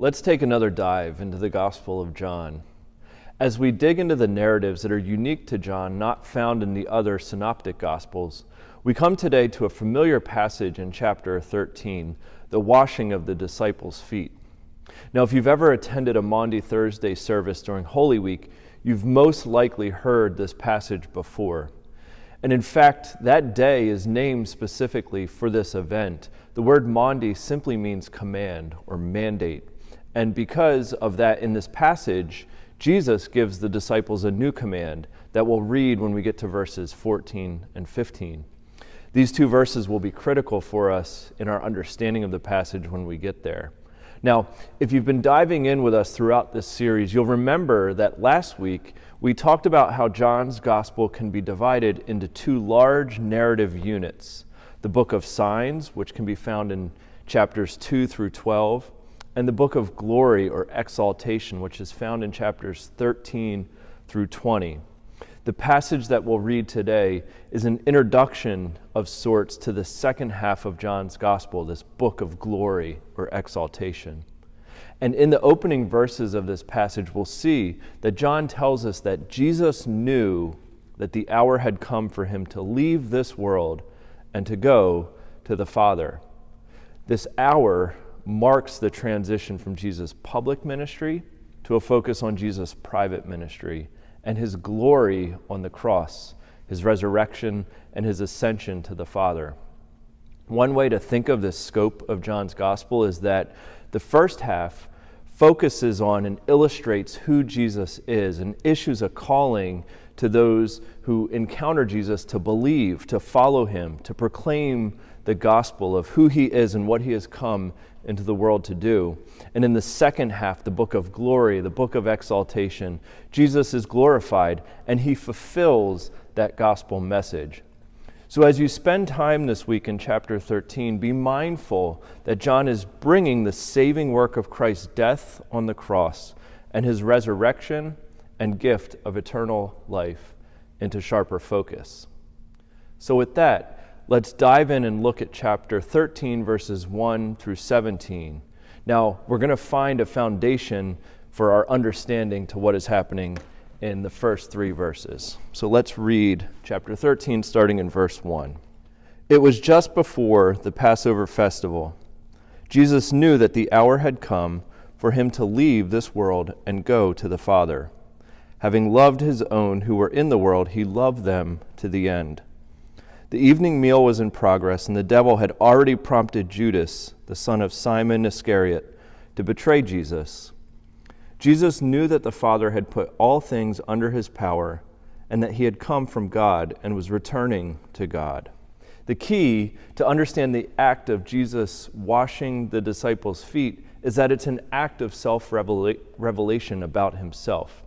let's take another dive into the Gospel of John. As we dig into the narratives that are unique to John, not found in the other synoptic Gospels, we come today to a familiar passage in chapter 13, the washing of the disciples' feet. Now, if you've ever attended a Maundy Thursday service during Holy Week, you've most likely heard this passage before. And in fact, that day is named specifically for this event. The word Maundy simply means command or mandate. And because of that, in this passage, Jesus gives the disciples a new command that we'll read when we get to verses 14 and 15. These two verses will be critical for us in our understanding of the passage when we get there. Now, if you've been diving in with us throughout this series, you'll remember that last week we talked about how John's gospel can be divided into two large narrative units: the book of signs, which can be found in chapters 2 through 12, and the book of glory or exaltation, which is found in chapters 13 through 20. The passage that we'll read today is an introduction of sorts to the second half of John's gospel, this book of glory or exaltation. And in the opening verses of this passage, we'll see that John tells us that Jesus knew that the hour had come for him to leave this world and to go to the Father. This hour marks the transition from Jesus' public ministry to a focus on Jesus' private ministry and his glory on the cross, his resurrection, and his ascension to the Father. One way to think of this scope of John's gospel is that the first half focuses on and illustrates who Jesus is and issues a calling to those who encounter Jesus to believe, to follow him, to proclaim the gospel of who he is and what he has come into the world to do. And in the second half, the book of glory, the book of exaltation, Jesus is glorified and he fulfills that gospel message. So as you spend time this week in chapter 13, be mindful that John is bringing the saving work of Christ's death on the cross and his resurrection and gift of eternal life into sharper focus. So with that, let's dive in and look at chapter 13, verses 1 through 17. Now, we're going to find a foundation for our understanding to what is happening in the first three verses. So let's read chapter 13, starting in verse 1. It was just before the Passover festival. Jesus knew that the hour had come for him to leave this world and go to the Father. Having loved his own who were in the world, he loved them to the end. The evening meal was in progress, and the devil had already prompted Judas, the son of Simon Iscariot, to betray Jesus. Jesus knew that the Father had put all things under his power, and that he had come from God and was returning to God. The key to understand the act of Jesus washing the disciples' feet is that it's an act of self-revelation about himself.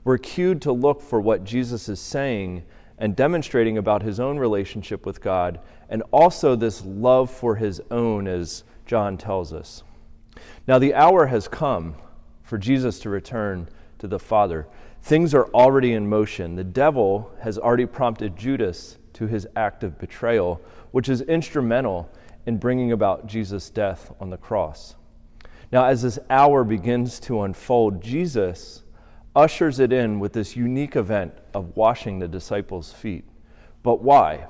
We're cued to look for what Jesus is saying and demonstrating about his own relationship with God, and also this love for his own, as John tells us. Now the hour has come for Jesus to return to the Father. Things are already in motion. The devil has already prompted Judas to his act of betrayal, which is instrumental in bringing about Jesus' death on the cross. Now, as this hour begins to unfold, Jesus ushers it in with this unique event of washing the disciples' feet. But why?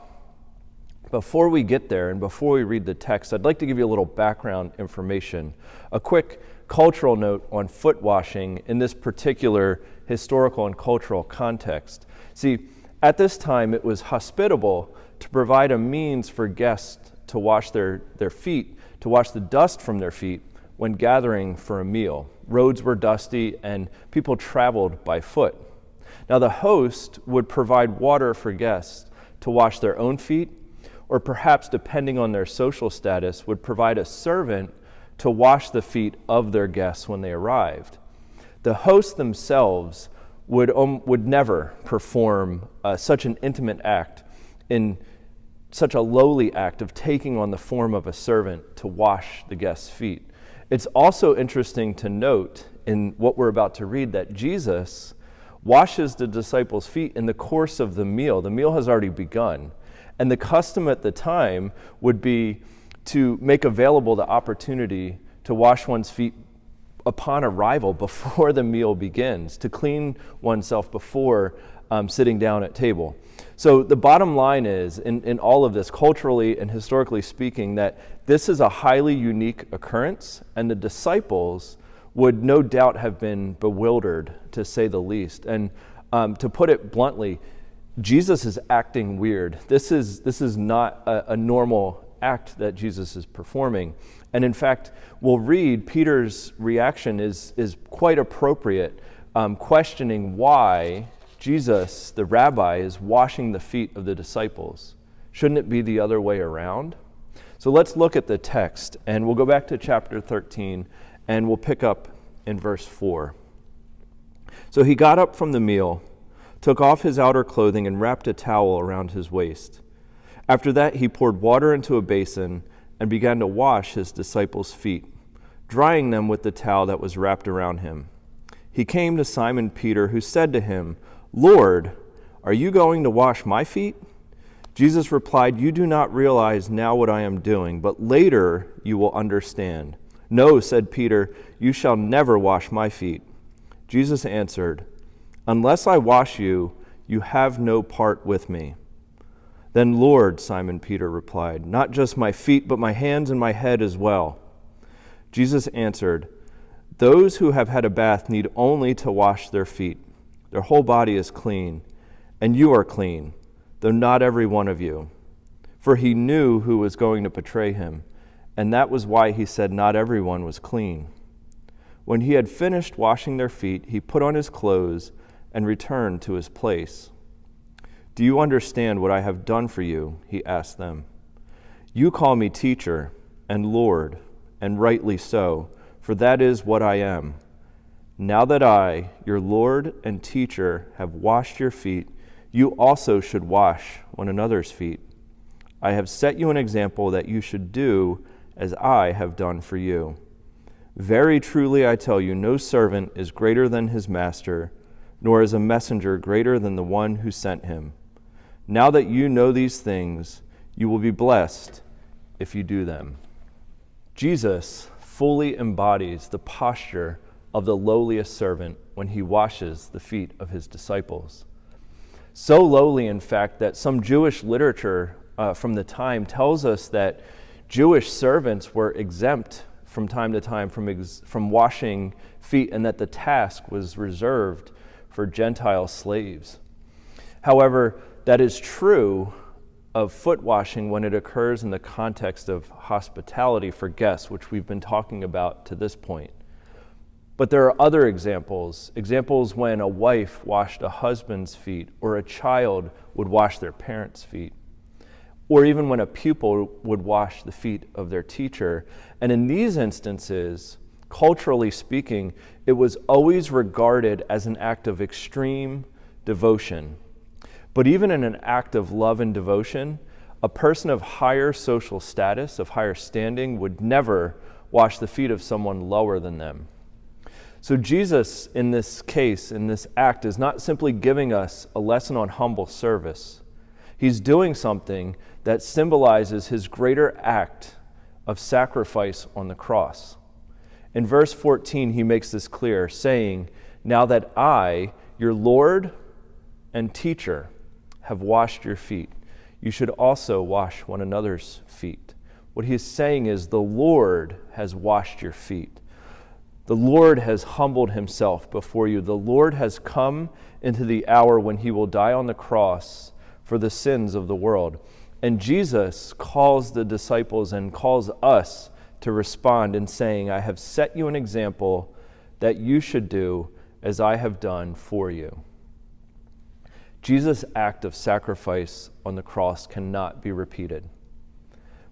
Before we get there and before we read the text, I'd like to give you a little background information, a quick cultural note on foot washing in this particular historical and cultural context. See, at this time, it was hospitable to provide a means for guests to wash their feet, to wash the dust from their feet when gathering for a meal. Roads were dusty and people traveled by foot. Now the host would provide water for guests to wash their own feet, or perhaps, depending on their social status, would provide a servant to wash the feet of their guests when they arrived. The hosts themselves would never perform such an intimate act, in such a lowly act of taking on the form of a servant to wash the guests' feet. It's also interesting to note in what we're about to read that Jesus washes the disciples' feet in the course of the meal. The meal has already begun. And the custom at the time would be to make available the opportunity to wash one's feet upon arrival, before the meal begins, to clean oneself before sitting down at table. So the bottom line is, in all of this, culturally and historically speaking, that this is a highly unique occurrence, and the disciples would no doubt have been bewildered, to say the least. And to put it bluntly, Jesus is acting weird. This is not a normal act that Jesus is performing. And in fact, we'll read Peter's reaction is quite appropriate, questioning why Jesus, the rabbi, is washing the feet of the disciples. Shouldn't it be the other way around? So let's look at the text, and we'll go back to chapter 13, and we'll pick up in verse 4. So he got up from the meal, took off his outer clothing, and wrapped a towel around his waist. After that, he poured water into a basin and began to wash his disciples' feet, drying them with the towel that was wrapped around him. He came to Simon Peter, who said to him, "Lord, are you going to wash my feet?" Jesus replied, "You do not realize now what I am doing, but later you will understand." "No," said Peter, "you shall never wash my feet." Jesus answered, "Unless I wash you, you have no part with me." "Then, Lord," Simon Peter replied, "not just my feet, but my hands and my head as well." Jesus answered, "Those who have had a bath need only to wash their feet. Their whole body is clean, and you are clean, though not every one of you." For he knew who was going to betray him, and that was why he said not everyone was clean. When he had finished washing their feet, he put on his clothes and returned to his place. "Do you understand what I have done for you?" he asked them. "You call me teacher and Lord, and rightly so, for that is what I am. Now that I, your Lord and teacher, have washed your feet, you also should wash one another's feet. I have set you an example that you should do as I have done for you. Very truly I tell you, no servant is greater than his master, nor is a messenger greater than the one who sent him. Now that you know these things, you will be blessed if you do them." Jesus fully embodies the posture of the lowliest servant when he washes the feet of his disciples. So lowly, in fact, that some Jewish literature from the time tells us that Jewish servants were exempt from time to time from washing feet, and that the task was reserved for Gentile slaves. However, that is true of foot washing when it occurs in the context of hospitality for guests, which we've been talking about to this point. But there are other examples when a wife washed a husband's feet, or a child would wash their parents' feet, or even when a pupil would wash the feet of their teacher. And in these instances, culturally speaking, it was always regarded as an act of extreme devotion. But even in an act of love and devotion, a person of higher social status, of higher standing, would never wash the feet of someone lower than them. So Jesus, in this case, in this act, is not simply giving us a lesson on humble service. He's doing something that symbolizes his greater act of sacrifice on the cross. In verse 14, he makes this clear, saying, "Now that I, your Lord and teacher, have washed your feet, you should also wash one another's feet." What he is saying is, the Lord has washed your feet. The Lord has humbled himself before you. The Lord has come into the hour when he will die on the cross for the sins of the world. And Jesus calls the disciples and calls us to respond in saying, "I have set you an example that you should do as I have done for you." Jesus' act of sacrifice on the cross cannot be repeated.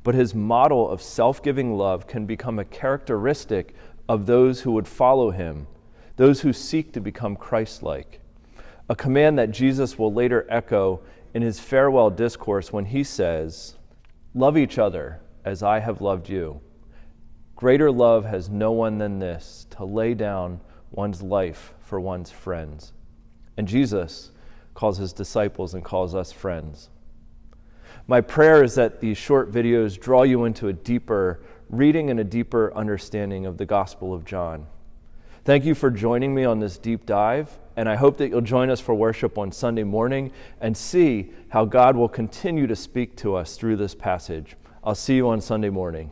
But his model of self-giving love can become a characteristic of those who would follow him, those who seek to become Christ-like. A command that Jesus will later echo in his farewell discourse when he says, "Love each other as I have loved you. Greater love has no one than this, to lay down one's life for one's friends." And Jesus calls his disciples and calls us friends. My prayer is that these short videos draw you into a deeper reading and a deeper understanding of the Gospel of John. Thank you for joining me on this deep dive, and I hope that you'll join us for worship on Sunday morning and see how God will continue to speak to us through this passage. I'll see you on Sunday morning.